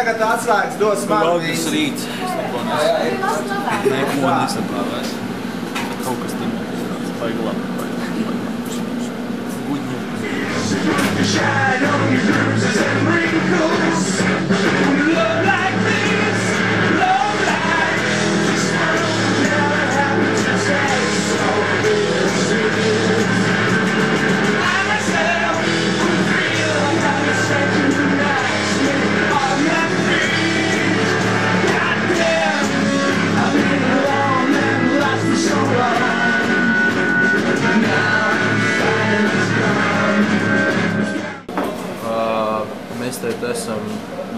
tagad atslēgas dos man. Logas rīts. Neko nesaprāvēs. Kaut kas tur neizrāds. Baigi labi. Guņi. Mēs tagad esam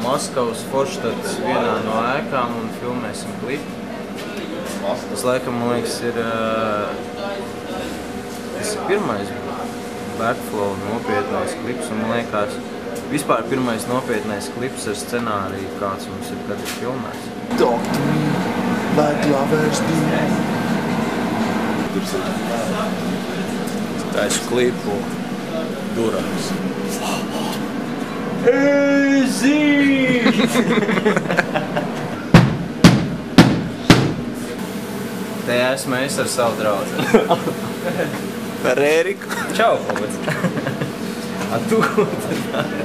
Maskavas Forštatas vienā no ēkām un filmēsim klipu. Tas laikam, man liekas, ir pirmais Backflow nopietnais klips un man liekas vispār pirmais nopietnais klips ar scenāriju, kāds mums ir kad ir filmēts. Doctor, like lovers do. Taisu klipu durams. Easy! Te esmu es ar savu draugu. Ar Ēriku. Čau, Pabats. A tu ko tad dari?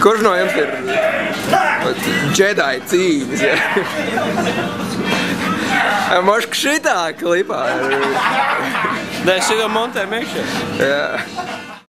Kurš no jums ir Jedi cīņas? Moška šitā klipā. Nē, šitā montējam iekšā. Jā.